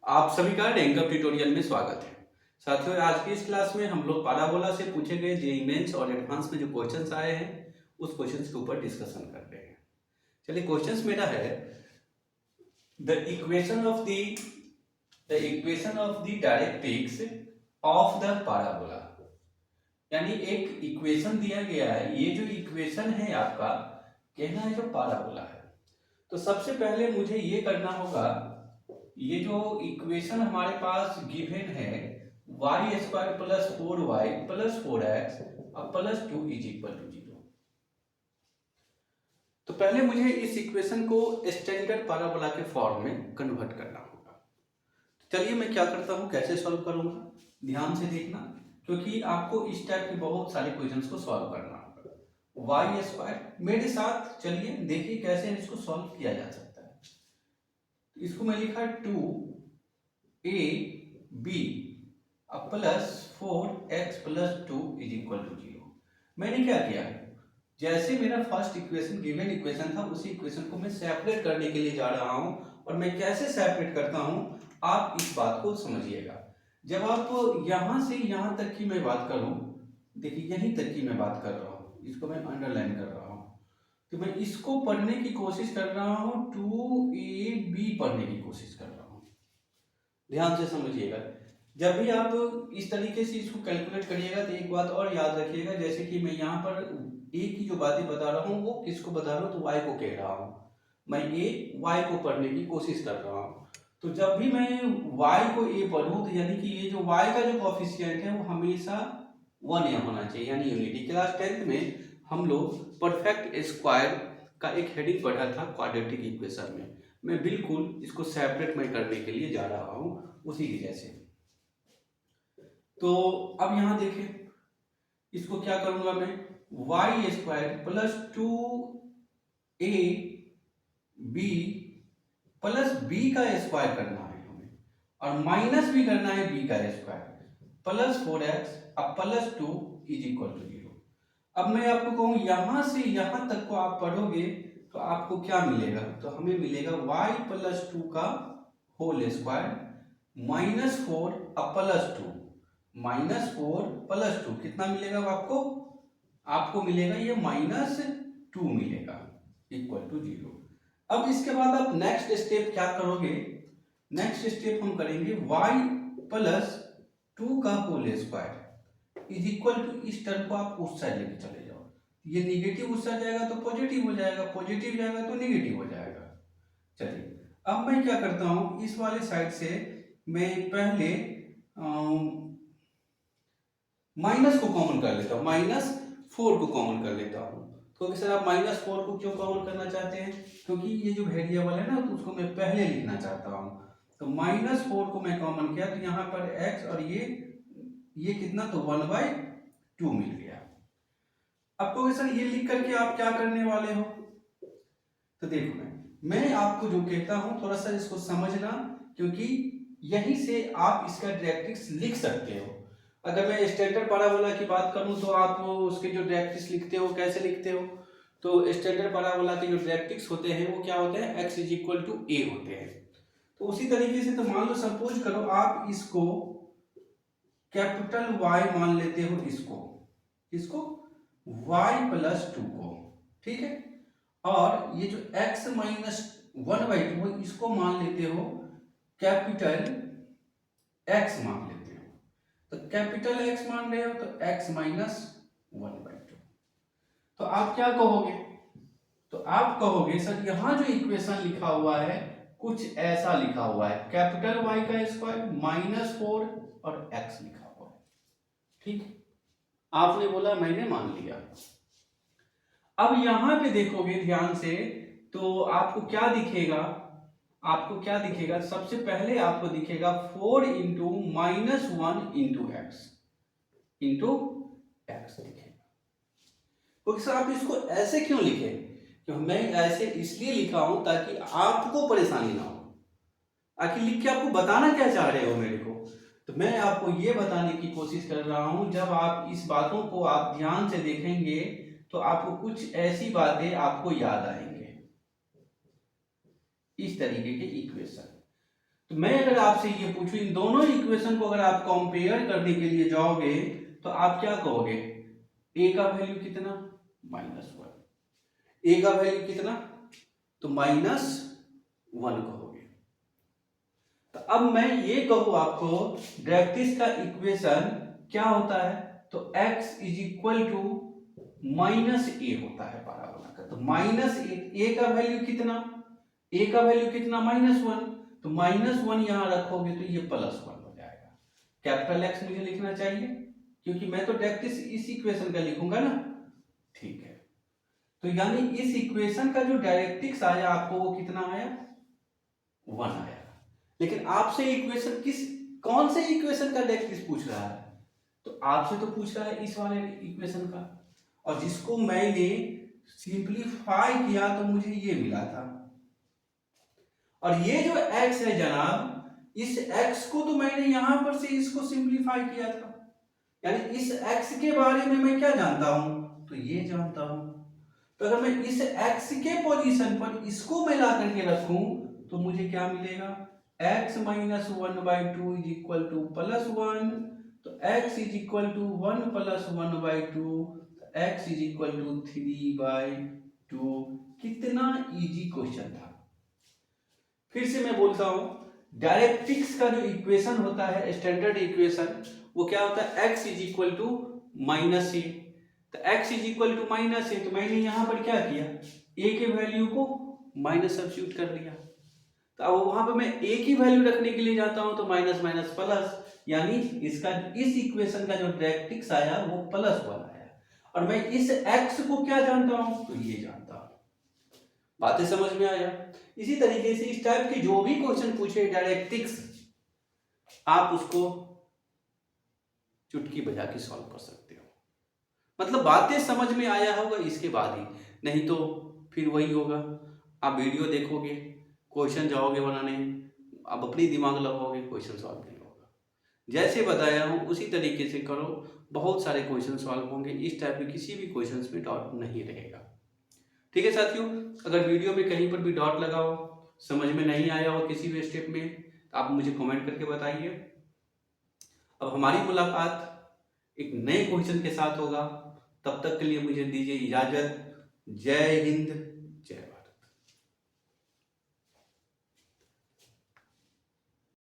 आप सभी का डेंगप ट्यूटोरियल में स्वागत है। साथियों, आज की इस क्लास में हम लोग पाराबोला से पूछे गए जेईई मेंस और एडवांस में जो क्वेश्चंस आए हैं उस क्वेश्चंस के ऊपर डिस्कशन कर रहे हैं। चलिए, क्वेश्चंस मेरा है the equation of the directrix of the parabola. यानी एक इक्वेशन दिया गया है, ये जो इक्वेशन है आपका कहना है जो पाराबोला है। तो सबसे पहले मुझे ये करना होगा, ये जो इक्वेशन हमारे पास गिवन है y square plus 4y plus 4x और प्लस 2 इज इक्वल टू 0। तो पहले मुझे इस इक्वेशन को स्टैंडर्ड पैराबोला के फॉर्म में कन्वर्ट करना होगा। तो चलिए मैं क्या करता हूँ, कैसे सॉल्व करूंगा, ध्यान से देखना, क्योंकि आपको इस टाइप के बहुत सारे क्वेश्चंस को सॉल्व करना होगा। वाई स्क्वायर मेरे साथ चलिए देखिए कैसे इसको सॉल्व किया जा सकता है। इसको मैं लिखा 2ab plus 4x plus 2 is equal to 0। मैंने क्या किया, जैसे मेरा फर्स्ट इक्वेशन गिवन इक्वेशन था उसी इक्वेशन को मैं सेपरेट करने के लिए जा रहा हूं। और मैं कैसे सेपरेट करता हूं आप इस बात को समझिएगा। जब आप यहां से यहां तक की मैं बात करूं, देखिए यहीं तक की मैं बात कर रहा हूं, इसको मैं अंडरलाइन कर रहा हूं, तो मैं इसको पढ़ने की कोशिश कर रहा हूं, 2ab पढ़ने की कोशिश कर रहा हूं। ध्यान से समझिएगा, जब भी आप इस तरीके से इसको कैलकुलेट करिएगा तो एक बात और याद रखिएगा, जैसे कि मैं यहाँ पर ए की जो बातें बता रहा हूँ वो किसको बता रहा हूँ, तो वाई को कह रहा हूँ। मैं ए वाई को पढ़ने की कोशिश कर रहा हूँ। तो जब भी मैं वाई को ए पढ़ूँ तो यानी कि ये जो वाई का जो कॉफिशिएंट है वो हमेशा 1 होना चाहिए, यानी यूनिटी। क्लास 10th में हम लोग परफेक्ट स्क्वायर का एक हेडिंग पढ़ा था क्वाड्रेटिक इक्वेशन में। मैं बिल्कुल इसको सेपरेट में करने के लिए जा रहा हूँ उसी की जैसे। तो अब यहां देखें, इसको क्या करूंगा मैं, y square plus 2ab plus b का स्क्वायर करना है हमें, और माइनस भी करना है बी का स्क्वायर प्लस 4x अब प्लस 2 इज इक्वल टू 0। अब मैं आपको कहूं यहां से यहां तक को आप पढ़ोगे तो आपको क्या मिलेगा, तो हमें मिलेगा y प्लस 2 का होल स्क्वायर माइनस 4 अब प्लस 2, माइनस 4 प्लस 2 कितना मिलेगा आपको, आपको मिलेगा ये -2 मिलेगा इक्वल टू 0। अब इसके बाद आप नेक्स्ट स्टेप क्या करोगे, नेक्स्ट स्टेप हम करेंगे y प्लस 2 का whole square is equal to, इस टर्म को आप उस साइड लेके चले जाओ, ये निगेटिव उस साइड जाएगा तो पॉजिटिव हो जाएगा, पॉजिटिव जाएगा तो निगेटिव हो जाएगा। चलिए अब मैं क्या करता हूं, इस वाले साइड से मैं पहले माइनस को कॉमन कर लेता हूं, -4 को कॉमन कर लेता हूं। तो सर आप -4 को क्यों कॉमन करना चाहते हैं, क्योंकि ये जो वेरिएबल है ना तो उसको मैं पहले लिखना चाहता हूं। तो -4 को मैं कॉमन किया तो यहाँ पर x और ये कितना, तो 1/2 मिल गया। अब तो सर ये लिख करके आप क्या करने वाले हो, तो देखो मैं आपको जो कहता हूं थोड़ा सा इसको समझना, क्योंकि यहीं से आप इसका डायरेक्ट्रिक्स लिख सकते हो। अगर मैं स्टैंडर्ड पैराबोला की बात करूं तो आप उसके जो डायरेक्ट्रिक्स लिखते हो कैसे लिखते हो, तो स्टैंडर्ड पैराबोला के जो डायरेक्ट्रिक्स होते हैं वो क्या होते हैं, x is equal to a होते हैं। तो उसी तरीके से, तो मान लो सपोज करो आप इसको कैपिटल Y मान लेते हो, इसको y प्लस 2 को, ठीक है, और ये जो x -1/2 इसको मान लेते हो कैपिटल x मान लेते हो। तो कैपिटल x मान रहे हो तो x -1/2। तो आप क्या कहोगे, तो आप कहोगे सर यहां जो इक्वेशन लिखा हुआ है कुछ ऐसा लिखा हुआ है, कैपिटल Y का स्क्वायर -4 और x लिखा हुआ है, ठीक, आपने बोला मैंने मान लिया। अब यहां पे देखोगे ध्यान से तो आपको क्या दिखेगा, आपको क्या दिखेगा, सबसे पहले आपको दिखेगा 4 इंटू -1 इंटू एक्स दिखेगा। तो सर आप इसको ऐसे क्यों लिखे, कि मैं ऐसे इसलिए लिखा हूं ताकि आपको परेशानी ना हो। आखिर लिख के आपको बताना क्या चाह रहे हो मेरे को, तो मैं आपको ये बताने की कोशिश कर रहा हूं, जब आप इस बातों को आप ध्यान से देखेंगे तो आपको कुछ ऐसी बातें आपको याद आएंगे, इस तरीके के इक्वेशन। तो मैं अगर आपसे ये पूछूं, इन दोनों इक्वेशन को अगर आप कंपेयर करने के लिए जाओगे तो आप क्या कहोगे? ए का वैल्यू कितना? -1। ए का वैल्यू कितना? तो -1 कहोगे। तो अब मैं ये कहूँ आपको, डायरेक्ट्रिक्स का इक्वेशन क्या होता है? तो x is equal to -a होता है पाराबोला का। तो -a का वैल्यू कितना? a का वैल्यू कितना? -1। तो -1 यहां रखोगे तो ये +1 हो जाएगा। कैपिटल X मुझे लिखना चाहिए क्योंकि मैं तो डायरेक्ट्रिक्स इस इक्वेशन का लिखूंगा ना। ठीक है, तो यानी इस इक्वेशन का जो डायरेक्ट्रिक्स आया आपको वो कितना आया? 1 आया। लेकिन आपसे इक्वेशन कौन से इक्वेशन का डायरेक्ट्रिक्स पूछ रहा है? तो आपसे तो पूछ रहा है इस वाले इक्वेशन का, और जिसको मैंने सिंपलीफाई किया तो मुझे ये मिला था। और ये जो x है जनाब, इस x को तो मैंने यहां पर से इसको सिंपलीफाई किया था, यानी इस x के बारे में मैं क्या जानता हूं? तो ये जानता हूं। तो अगर मैं इस x के पोजीशन पर इसको मैं ला करके रखूं तो मुझे क्या मिलेगा? x - 1/2 is equal to +1। तो x is equal to 1 + 1/2, x is equal to 3/2। कितना इजी क्वेश्चन था। फिर से मैं बोलता हूं, डायरेक्ट्रिक्स का जो इक्वेशन होता है, स्टैंडर्ड इक्वेशन, वो क्या होता है? x is equal to -a। तो x is equal to -a, तो मैंने यहां पर क्या किया? a के वैल्यू को माइनस सब्स्टिट्यूट कर दिया। तो अब वहां पर मैं a की वैल्यू रखने के लिए जाता हूं तो माइनस माइनस प्लस, यानी इसका इस इक्वेशन का जो डायरेक्ट्रिक्स आया वो +1 आया। और मैं इस x को क्या जानता हूं? तो ये जानता हूं। बातें समझ में आया? इसी तरीके से इस टाइप के जो भी क्वेश्चन पूछे डायरेक्ट्रिक्स, आप उसको चुटकी बजा के सॉल्व कर सकते हो। मतलब बातें समझ में आया होगा इसके बाद ही, नहीं तो फिर वही होगा, आप वीडियो देखोगे, क्वेश्चन जाओगे बनाने, आप अपनी दिमाग लगाओगे, क्वेश्चन सॉल्व नहीं होगा। जैसे बताया हूं उसी तरीके से करो, बहुत सारे क्वेश्चन सॉल्व होंगे। इस टाइप के किसी भी क्वेश्चन में डाउट नहीं रहेगा। ठीक है साथियों, अगर वीडियो में कहीं पर भी डाउट लगा हो, समझ में नहीं आया हो किसी भी स्टेप में, तो आप मुझे कमेंट करके बताइए। अब हमारी मुलाकात एक नए क्वेश्चन के साथ होगा। तब तक के लिए मुझे दीजिए इजाजत। जय हिंद,